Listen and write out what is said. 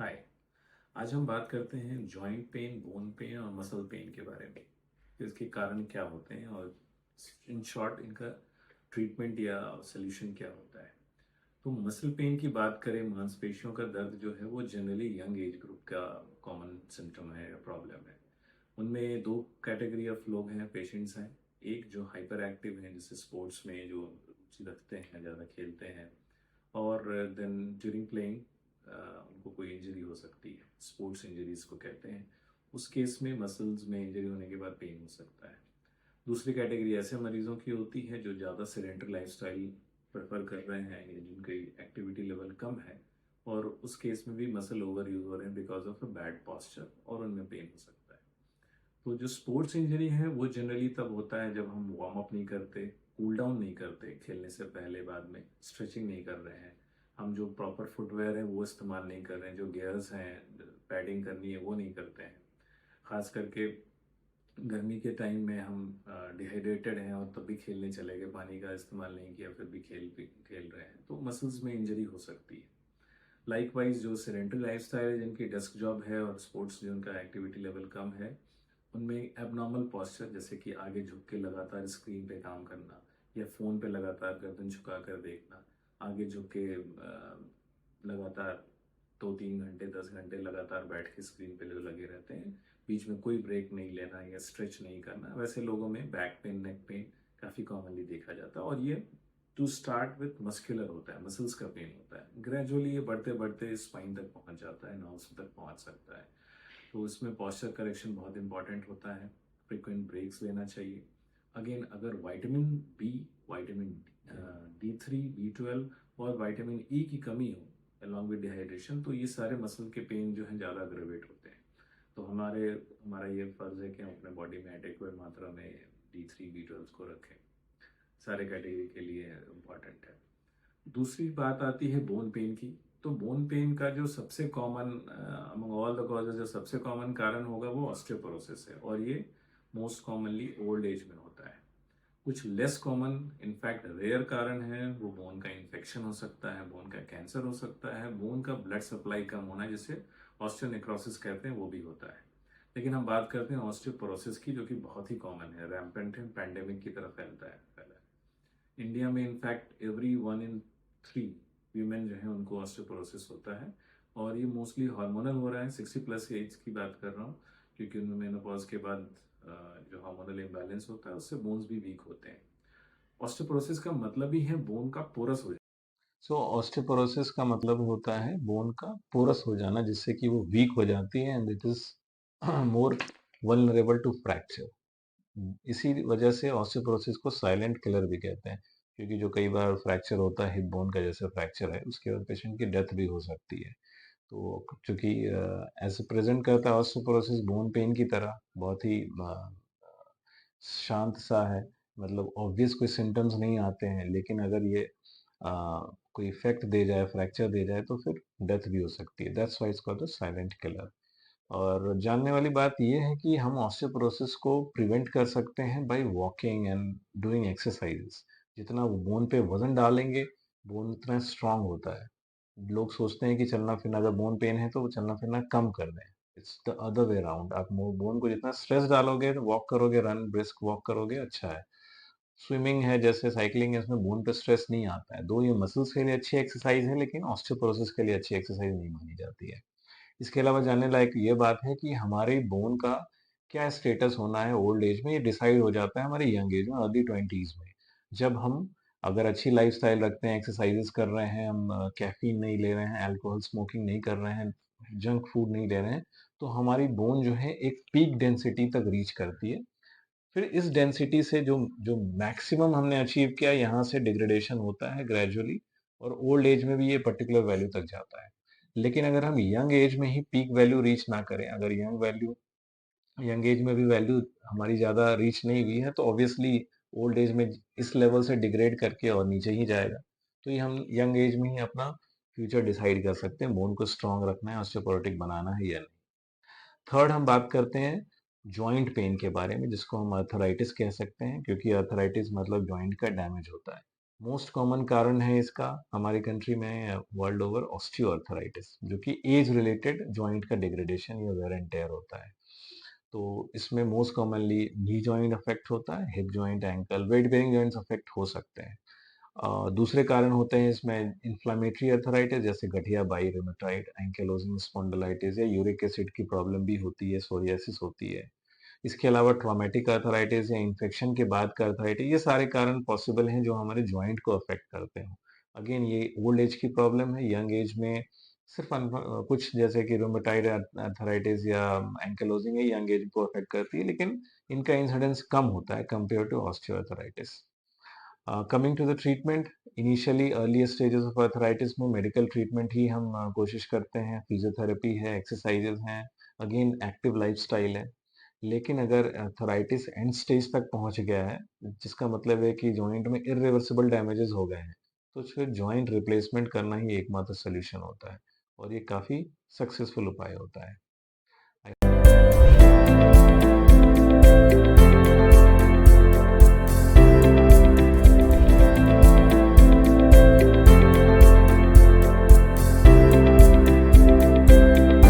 हाय। आज हम बात करते हैं जॉइंट पेन, बोन पेन और मसल पेन के बारे में। इसके कारण क्या होते हैं और इन शॉर्ट इनका ट्रीटमेंट या सॉल्यूशन क्या होता है। तो मसल पेन की बात करें, मांसपेशियों का दर्द जो है वो जनरली यंग एज ग्रुप का कॉमन सिम्टम है या प्रॉब्लम है। उनमें दो कैटेगरी ऑफ लोग हैं, पेशेंट्स हैं। एक जो हाइपर एक्टिव हैं, जैसे स्पोर्ट्स में जो रुचि रखते हैं, ज़्यादा खेलते हैं, और देन ड्यूरिंग प्लेइंग उनको कोई इंजरी हो सकती है, स्पोर्ट्स इंजरीज को कहते हैं। उस केस में मसल्स में इंजरी होने के बाद पेन हो सकता है। दूसरी कैटेगरी ऐसे मरीजों की होती है जो ज़्यादा सेडेंटरी लाइफस्टाइल प्रेफर कर रहे हैं या जिनकी एक्टिविटी लेवल कम है, और उस केस में भी मसल ओवर यूज हो रहे हैं because of a bad posture, और उनमें पेन हो सकता है। तो जो स्पोर्ट्स इंजरी है वो जनरली तब होता है जब हम वार्म अप नहीं करते, कूल डाउन नहीं करते, खेलने से पहले बाद में स्ट्रेचिंग नहीं कर रहे हैं, हम जो प्रॉपर फुटवेयर है वो इस्तेमाल नहीं कर रहे हैं, जो गियर्स हैं, पैडिंग करनी है वो नहीं करते हैं। खास करके गर्मी के टाइम में हम डिहाइड्रेटेड हैं और तब भी खेलने चले गए, पानी का इस्तेमाल नहीं किया, फिर भी खेल रहे हैं, तो मसल्स में इंजरी हो सकती है। लाइकवाइज जो सेडेंटरी लाइफस्टाइल है, जिनकी डेस्क जॉब है और स्पोर्ट्स जो उनका एक्टिविटी लेवल कम है, उनमें एबनॉर्मल पॉस्चर, जैसे कि आगे झुक के लगातार स्क्रीन पे काम करना या फ़ोन पे लगातार गर्दन झुका कर देखना, आगे झुक के लगातार 2-3 घंटे 10 घंटे लगातार बैठ के स्क्रीन पे जो लगे रहते हैं, बीच में कोई ब्रेक नहीं लेना या स्ट्रेच नहीं करना, वैसे लोगों में बैक पेन, नेक पेन काफ़ी कॉमनली देखा जाता है। और ये टू स्टार्ट विथ मस्कुलर होता है, मसल्स का पेन होता है, ग्रेजुअली ये बढ़ते बढ़ते स्पाइन तक पहुंच जाता है, नर्व्स तक पहुंच सकता है। तो उसमें पॉस्चर करेक्शन बहुत इंपॉर्टेंट होता है, फ्रिक्वेंट ब्रेक्स लेना चाहिए। अगेन, अगर vitamin B, vitamin D3, B12 और विटामिन ई की कमी हो अलॉन्ग विद डिहाइड्रेशन, तो ये सारे मसल के पेन जो हैं ज़्यादा अग्रवेट होते हैं। तो हमारा ये फ़र्ज़ है कि हम अपने बॉडी में एडिक्वेट मात्रा में D3, B12 को रखें। सारे कैटेगरी के लिए इम्पॉर्टेंट है। दूसरी बात आती है बोन पेन की। तो बोन पेन का जो सबसे common among all the causes, जो सबसे कॉमन कारण होगा वो ऑस्टियोपोरोसिस है, और ये मोस्ट कॉमनली ओल्ड एज में होता है। कुछ लेस कॉमन, इनफैक्ट रेयर कारण है, वो बोन का इन्फेक्शन हो सकता है, बोन का कैंसर हो सकता है, बोन का ब्लड सप्लाई कम होना जिसे ऑस्टियोनेक्रोसिस कहते हैं, वो भी होता है। लेकिन हम बात करते हैं ऑस्टियोपोरोसिस की, जो कि बहुत ही कॉमन है, रैम्पेंट है, पैंडेमिक की तरफ फैला है। इंडिया में इनफैक्ट एवरी 1 in 3 वीमेन जो है उनको ऑस्टियोपोरोसिस होता है, और ये मोस्टली हार्मोनल हो रहा है। 60+ एज की बात कर रहा हूँ, क्योंकि उनमें मेनोपॉज के बाद जो हार्मोनल इम्बैलेंस होता है उससे बोन्स भी वीक होते हैं। ऑस्टियोपोरोसिस का मतलब ही है बोन का पोरस हो जाना। सो ऑस्टियोपोरोसिस का मतलब होता है बोन का पोरस हो जाना, जिससे कि वो वीक हो जाती है and it is more vulnerable to fracture. इसी वजह से ऑस्टियोपोरोसिस को साइलेंट किलर भी कहते हैं, क्योंकि जो कई बार फ्रैक्चर होता है, हिप बोन का जैसे फ्रैक्चर है, उसके बाद पेशेंट की डेथ भी हो सकती है। तो चूंकि ऐसे प्रेजेंट करता है ऑस्टियोपोरोसिस बोन पेन की तरह, बहुत ही शांत सा है, मतलब ऑब्वियस कोई सिम्टम्स नहीं आते हैं, लेकिन अगर ये कोई इफेक्ट दे जाए, फ्रैक्चर दे जाए, तो फिर डेथ भी हो सकती है। That's why it's called the silent killer. और जानने वाली बात ये है कि हम ऑस्टियोपोरोसिस को प्रिवेंट कर सकते हैं by walking and doing exercises. जितना वो बोन पे वजन डालेंगे, बोन उतना स्ट्रांग होता है। लोग सोचते हैं कि चलना फिरना, अगर बोन पेन है तो वो चलना फिरना कम कर दें। It's the other way around. आप बोन को जितना स्ट्रेस डालोगे, वॉक करोगे, रन ब्रिस्क वॉक करोगे, अच्छा है। स्विमिंग है, जैसे साइकिलिंग है, इसमें बोन पे स्ट्रेस नहीं आता है। दो ये मसल्स के लिए अच्छी एक्सरसाइज है, लेकिन ऑस्टियोपोरोसिस के लिए अच्छी एक्सरसाइज नहीं मानी जाती है। इसके अलावा जानने लायक ये बात है कि हमारे बोन का क्या स्टेटस होना है ओल्ड एज में, ये डिसाइड हो जाता है हमारे यंग एज में, अर्ली 20s में। जब हम अगर अच्छी लाइफस्टाइल रखते हैं, एक्सरसाइजेस कर रहे हैं, हम कैफीन नहीं ले रहे हैं, अल्कोहल स्मोकिंग नहीं कर रहे हैं, जंक फूड नहीं ले रहे हैं, तो हमारी बोन जो है एक पीक डेंसिटी तक रीच करती है। फिर इस डेंसिटी से जो जो मैक्सिमम हमने अचीव किया, यहाँ से डिग्रेडेशन होता है ग्रेजुअली, और ओल्ड एज में भी ये पर्टिकुलर वैल्यू तक जाता है। लेकिन अगर हम यंग एज में ही पीक वैल्यू रीच ना करें, अगर यंग एज में भी वैल्यू हमारी ज़्यादा रीच नहीं हुई है, तो ऑब्वियसली ओल्ड एज में इस लेवल से डिग्रेड करके और नीचे ही जाएगा। तो ये हम यंग एज में ही अपना फ्यूचर डिसाइड कर सकते हैं, बोन को स्ट्रांग रखना है, ऑस्टियोपोरोटिक बनाना है या नहीं। थर्ड हम बात करते हैं जॉइंट पेन के बारे में, जिसको हम अर्थराइटिस कह सकते हैं, क्योंकि अर्थराइटिस मतलब जॉइंट का डैमेज होता है। मोस्ट कॉमन कारण है इसका हमारी कंट्री में वर्ल्ड ओवर ऑस्टियोआर्थराइटिस, जो कि एज रिलेटेड जॉइंट का डिग्रेडेशन या वेयर एंड टेयर होता है। तो इसमें most commonly knee joint affect होता है, hip joint, ankle, weight bearing joints affect हो सकते हैं। दूसरे कारण होते हैं इसमें इन्फ्लेमेटरी अर्थराइटिस जैसे गठिया बाई रूमेटॉइड, एंकिलोजिंग स्पॉन्डिलाइटिस या यूरिक एसिड की प्रॉब्लम भी होती है, सोरियासिस होती है। इसके अलावा ट्रॉमेटिक अर्थराइटिस या इन्फेक्शन के बाद का अर्थराइटिस, ये सारे कारण पॉसिबल हैं जो हमारे जॉइंट को अफेक्ट करते हो। अगेन ये ओल्ड एज की प्रॉब्लम है, यंग एज में सिर्फ कुछ जैसे कि रूमेटॉइड अर्थराइटिस या एंकिलोजिंग है यंग एज को अफेक्ट करती है, लेकिन इनका इंसिडेंस कम होता है compare to osteoarthritis. Coming to the treatment, initially early stages of arthritis में मेडिकल ट्रीटमेंट ही हम कोशिश करते हैं, फिजियोथेरेपी है, एक्सरसाइजेज हैं, अगेन एक्टिव लाइफस्टाइल है। लेकिन अगर अर्थराइटिस एंड स्टेज तक पहुंच गया है, जिसका मतलब है कि जॉइंट में इरिवर्सिबल डैमेजेस हो गए हैं, तो फिर जॉइंट रिप्लेसमेंट करना ही एकमात्र सॉल्यूशन होता है और ये काफी सक्सेसफुल उपाय होता है।